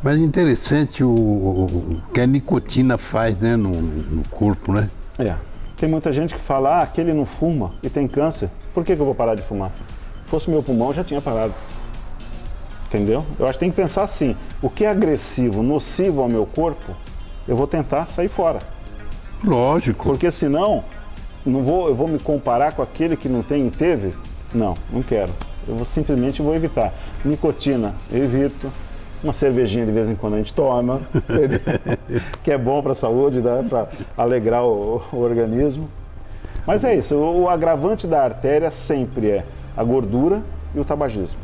Mas interessante o que a nicotina faz, né, no corpo, né? Tem muita gente que fala, aquele não fuma e tem câncer, por que eu vou parar de fumar? Se fosse meu pulmão, eu já tinha parado. Entendeu? Eu acho que tem que pensar assim, o que é agressivo, nocivo ao meu corpo, eu vou tentar sair fora. Lógico. Porque senão, eu vou me comparar com aquele que não tem e teve? Não quero. Eu simplesmente vou evitar. Nicotina, eu evito. Uma cervejinha de vez em quando a gente toma, que é bom para a saúde, né? Para alegrar o organismo. Mas é isso, o agravante da artéria sempre é a gordura e o tabagismo.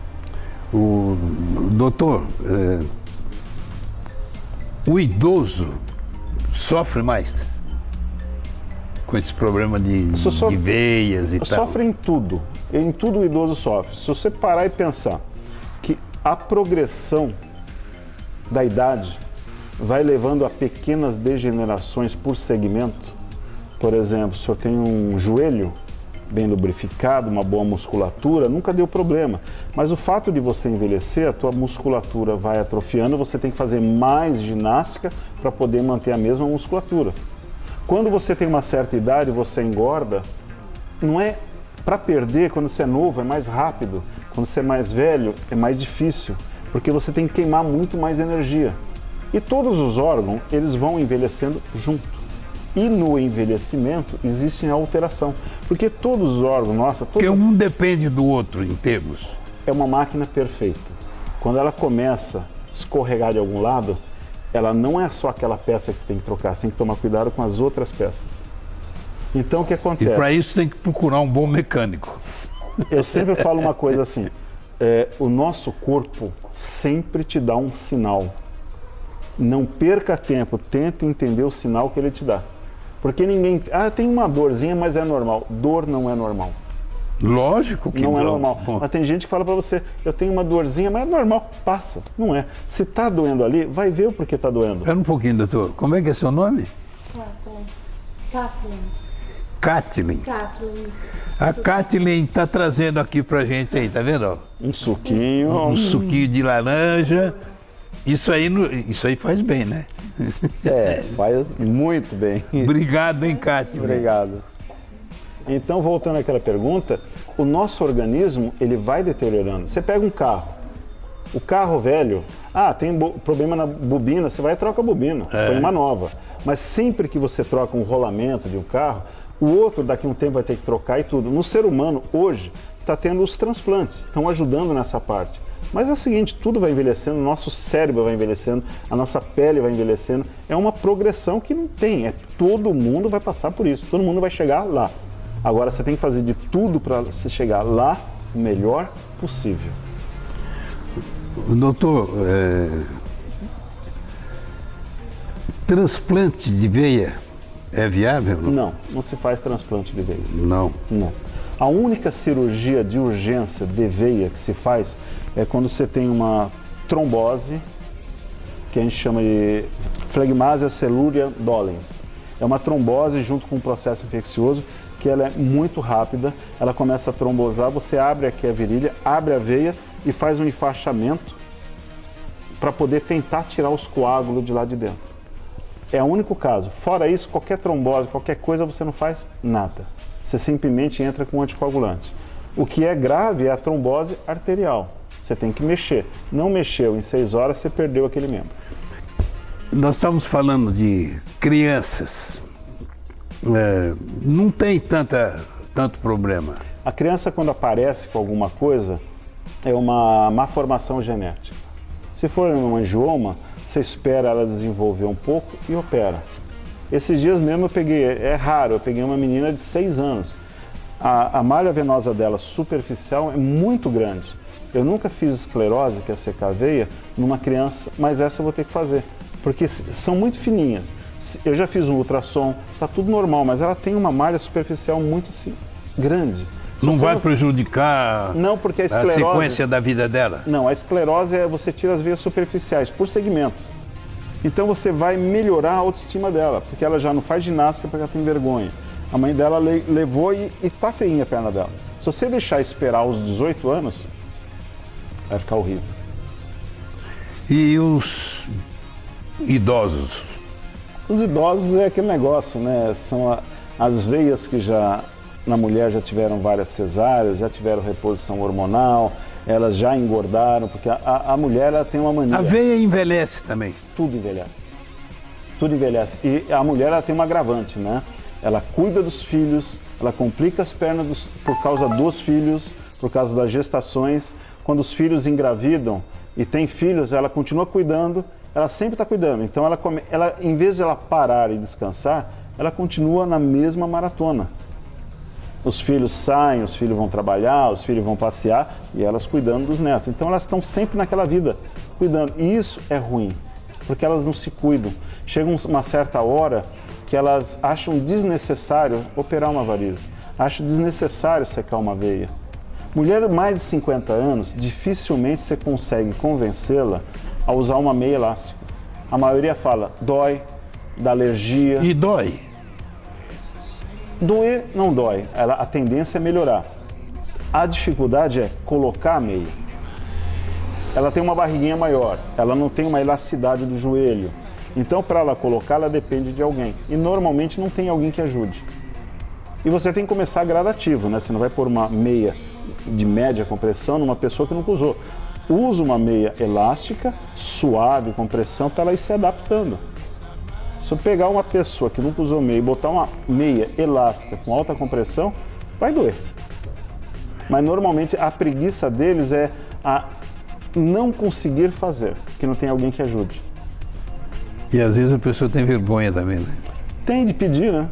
Doutor, o idoso sofre mais com esse problema de veias e tal? Sofre em tudo o idoso sofre. Se você parar e pensar que a progressão da idade vai levando a pequenas degenerações por segmento. Por exemplo, se o senhor tem um joelho bem lubrificado, uma boa musculatura, nunca deu problema. Mas o fato de você envelhecer, a tua musculatura vai atrofiando, você tem que fazer mais ginástica para poder manter a mesma musculatura. Quando você tem uma certa idade, você engorda, não é para perder, quando você é novo é mais rápido, quando você é mais velho é mais difícil. Porque você tem que queimar muito mais energia. E todos os órgãos, eles vão envelhecendo junto. E no envelhecimento existe a alteração. Porque todos os órgãos, Porque um depende do outro em termos. É uma máquina perfeita. Quando ela começa a escorregar de algum lado, ela não é só aquela peça que você tem que trocar, você tem que tomar cuidado com as outras peças. Então o que acontece? E para isso tem que procurar um bom mecânico. Eu sempre falo uma coisa assim, o nosso corpo sempre te dá um sinal. Não perca tempo, tente entender o sinal que ele te dá. Porque ninguém... tem uma dorzinha, mas é normal. Dor não é normal. Lógico que não é normal. Mas tem gente que fala pra você, eu tenho uma dorzinha, mas é normal, passa. Não é. Se tá doendo ali, vai ver o porquê tá doendo. Espera um pouquinho, doutor. Como é que é seu nome? Kathleen. A Kathleen está trazendo aqui pra gente aí, tá vendo? Um suquinho. Um suquinho de laranja. Isso aí faz bem, né? Faz muito bem. Obrigado, hein, Kathleen? Obrigado. Então, voltando àquela pergunta, o nosso organismo, ele vai deteriorando. Você pega um carro, o carro velho, tem problema na bobina, você vai e troca a bobina, põe uma nova. Mas sempre que você troca um rolamento de um carro, o outro daqui a um tempo vai ter que trocar e tudo. No ser humano, hoje, está tendo os transplantes, estão ajudando nessa parte. Mas é o seguinte, tudo vai envelhecendo, o nosso cérebro vai envelhecendo, a nossa pele vai envelhecendo. É uma progressão que não tem, todo mundo vai passar por isso, todo mundo vai chegar lá. Agora você tem que fazer de tudo para você chegar lá o melhor possível. Doutor, transplante de veia é viável? Não se faz transplante de veia. Não. A única cirurgia de urgência de veia que se faz é quando você tem uma trombose, que a gente chama de flegmasia cellular dolens. É uma trombose junto com um processo infeccioso, que ela é muito rápida, ela começa a trombosar, você abre aqui a virilha, abre a veia e faz um enfaixamento para poder tentar tirar os coágulos de lá de dentro. É o único caso. Fora isso, qualquer trombose, qualquer coisa, você não faz nada. Você simplesmente entra com anticoagulante. O que é grave é a trombose arterial. Você tem que mexer. Não mexeu em 6 horas, você perdeu aquele membro. Nós estamos falando de crianças. Não tem tanto problema. A criança, quando aparece com alguma coisa, é uma má formação genética. Se for um angioma, você espera ela desenvolver um pouco e opera. Esses dias mesmo eu peguei, é raro, eu peguei uma menina de 6 anos. A malha venosa dela superficial é muito grande. Eu nunca fiz esclerose, que é secar a veia, numa criança, mas essa eu vou ter que fazer, porque são muito fininhas. Eu já fiz um ultrassom, está tudo normal, mas ela tem uma malha superficial muito assim, grande. Não vai prejudicar não, porque a a sequência da vida dela? Não, a esclerose é você tira as veias superficiais por segmento. Então você vai melhorar a autoestima dela, porque ela já não faz ginástica porque ela tem vergonha. A mãe dela levou e tá feinha a perna dela. Se você deixar esperar os 18 anos, vai ficar horrível. E os idosos? Os idosos é aquele negócio, né? São as veias que na mulher já tiveram várias cesáreas, já tiveram reposição hormonal, elas já engordaram, porque a mulher ela tem uma mania. A veia envelhece também? Tudo envelhece. Tudo envelhece. E a mulher ela tem um agravante, né? Ela cuida dos filhos, ela complica as pernas por causa dos filhos, por causa das gestações. Quando os filhos engravidam e tem filhos, ela continua cuidando, ela sempre está cuidando. Então, ela, em vez de ela parar e descansar, ela continua na mesma maratona. Os filhos saem, os filhos vão trabalhar, os filhos vão passear e elas cuidando dos netos. Então, elas estão sempre naquela vida, cuidando. E isso é ruim, porque elas não se cuidam. Chega uma certa hora que elas acham desnecessário operar uma varize, acham desnecessário secar uma veia. Mulher de mais de 50 anos, dificilmente você consegue convencê-la a usar uma meia elástica. A maioria fala, dói, dá alergia. E dói? Doer não dói, a tendência é melhorar. A dificuldade é colocar a meia. Ela tem uma barriguinha maior, ela não tem uma elasticidade do joelho. Então, para ela colocar, ela depende de alguém. E normalmente não tem alguém que ajude. E você tem que começar gradativo, né? Você não vai pôr uma meia de média compressão numa pessoa que nunca usou. Usa uma meia elástica, suave, compressão, para ela ir se adaptando. Se eu pegar uma pessoa que nunca usou meia e botar uma meia elástica com alta compressão, vai doer. Mas normalmente a preguiça deles é a não conseguir fazer, que não tem alguém que ajude. E às vezes a pessoa tem vergonha também, né? Tem de pedir, né?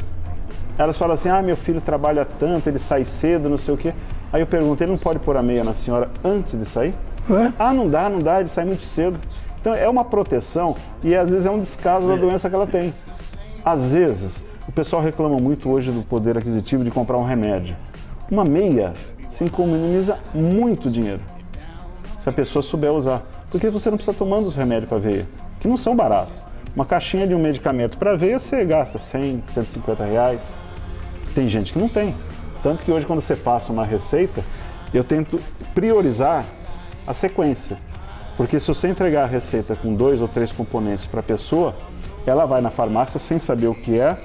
Elas falam assim, meu filho trabalha tanto, ele sai cedo, não sei o quê. Aí eu pergunto, ele não pode pôr a meia na senhora antes de sair? Não dá, ele sai muito cedo. Então é uma proteção e às vezes é um descaso da doença que ela tem. Às vezes, o pessoal reclama muito hoje do poder aquisitivo de comprar um remédio. Uma meia se economiza muito dinheiro, se a pessoa souber usar. Porque você não precisa tomando os remédios para veia, que não são baratos. Uma caixinha de um medicamento para veia você gasta 100, 150 reais. Tem gente que não tem. Tanto que hoje quando você passa uma receita, eu tento priorizar a sequência. Porque se você entregar a receita com 2 ou 3 componentes para a pessoa, ela vai na farmácia sem saber o que é,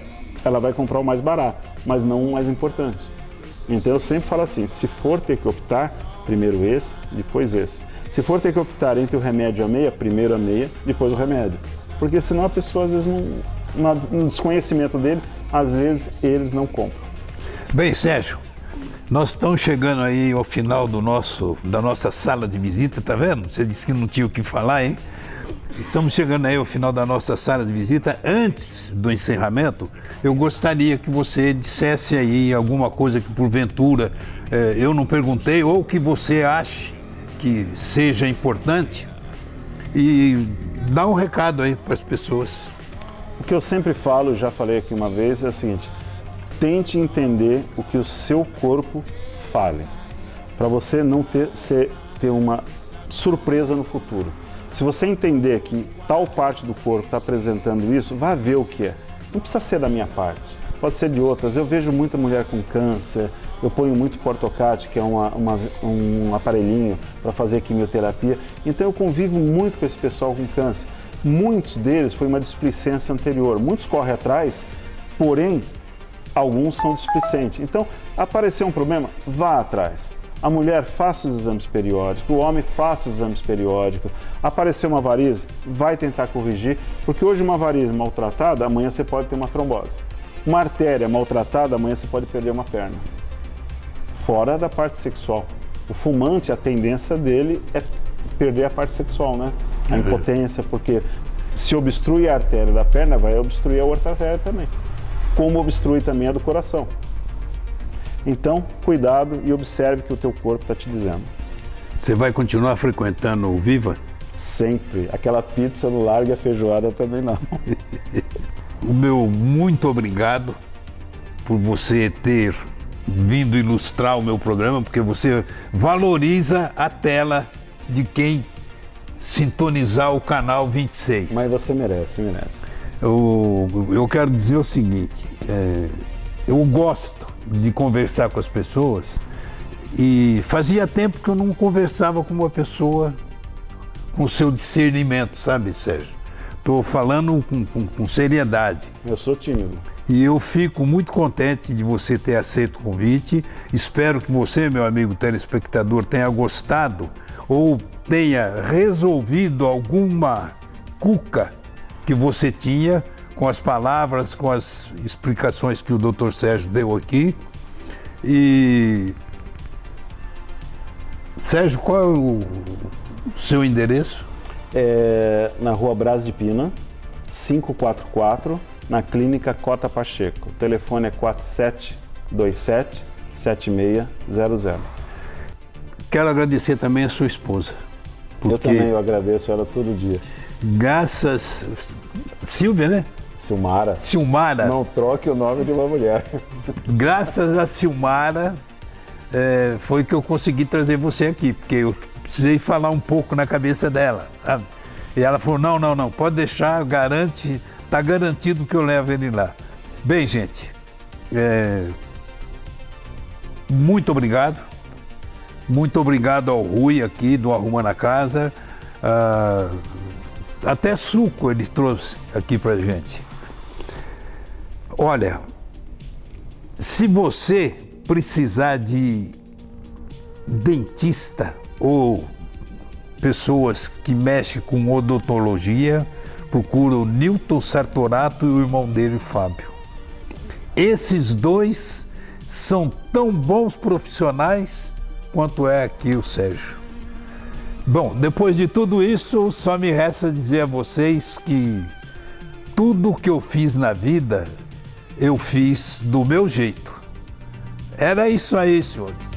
ela vai comprar o mais barato, mas não o mais importante. Então eu sempre falo assim, se for ter que optar, primeiro esse, depois esse. Se for ter que optar entre o remédio e a meia, primeiro a meia, depois o remédio. Porque senão a pessoa às vezes no desconhecimento dele, às vezes eles não compram. Bem, Sérgio, nós estamos chegando aí ao final da nossa sala de visita, tá vendo? Você disse que não tinha o que falar, hein? Estamos chegando aí ao final da nossa sala de visita. Antes do encerramento, eu gostaria que você dissesse aí alguma coisa que porventura eu não perguntei ou que você ache que seja importante e dá um recado aí para as pessoas. O que eu sempre falo, já falei aqui uma vez, é o seguinte: tente entender o que o seu corpo fale, para você não ter uma surpresa no futuro. Se você entender que tal parte do corpo está apresentando isso, vá ver o que é. Não precisa ser da minha parte, pode ser de outras. Eu vejo muita mulher com câncer, eu ponho muito Portocat, que é um aparelhinho para fazer quimioterapia. Então eu convivo muito com esse pessoal com câncer. Muitos deles foi uma displicência anterior, muitos correm atrás, porém alguns são displicentes. Então, apareceu um problema, vá atrás. A mulher faça os exames periódicos, o homem faça os exames periódicos. Apareceu uma varize, vai tentar corrigir, porque hoje uma varize maltratada, amanhã você pode ter uma trombose. Uma artéria maltratada, amanhã você pode perder uma perna. Fora da parte sexual. O fumante, a tendência dele é perder a parte sexual, né? A impotência, porque se obstrui a artéria da perna, vai obstruir a outra artéria também. Como obstrui também a do coração. Então, cuidado e observe o que o teu corpo está te dizendo. Você vai continuar frequentando o Viva? Sempre. Aquela pizza no largo e a feijoada também não. O meu muito obrigado por você ter vindo ilustrar o meu programa, porque você valoriza a tela de quem sintonizar o canal 26. Mas você merece, merece. Eu quero dizer o seguinte, eu gosto de conversar com as pessoas e fazia tempo que eu não conversava com uma pessoa com o seu discernimento, sabe, Sérgio? Estou falando com seriedade. Eu sou tímido. E eu fico muito contente de você ter aceito o convite. Espero que você, meu amigo telespectador, tenha gostado ou tenha resolvido alguma cuca que você tinha com as palavras, com as explicações que o Dr. Sérgio deu aqui. E Sérgio, qual é o seu endereço? Na Rua Brás de Pina, 544, na Clínica Cota Pacheco. O telefone é 4727-7600. Quero agradecer também a sua esposa. Eu também agradeço ela todo dia. Graças... Silvia, né? Silmara. Não troque o nome de uma mulher. Graças a Silmara, foi que eu consegui trazer você aqui, porque eu precisei falar um pouco na cabeça dela, sabe? E ela falou, não, pode deixar, tá garantido que eu levo ele lá. Bem, gente, muito obrigado. Muito obrigado ao Rui aqui do Arrumando a Casa. Até suco ele trouxe aqui pra gente. Olha, se você precisar de dentista ou pessoas que mexem com odontologia, procura o Newton Sartorato e o irmão dele, Fábio. Esses dois são tão bons profissionais quanto é aqui o Sérgio. Bom, depois de tudo isso, só me resta dizer a vocês que tudo que eu fiz na vida, eu fiz do meu jeito. Era isso aí, senhores.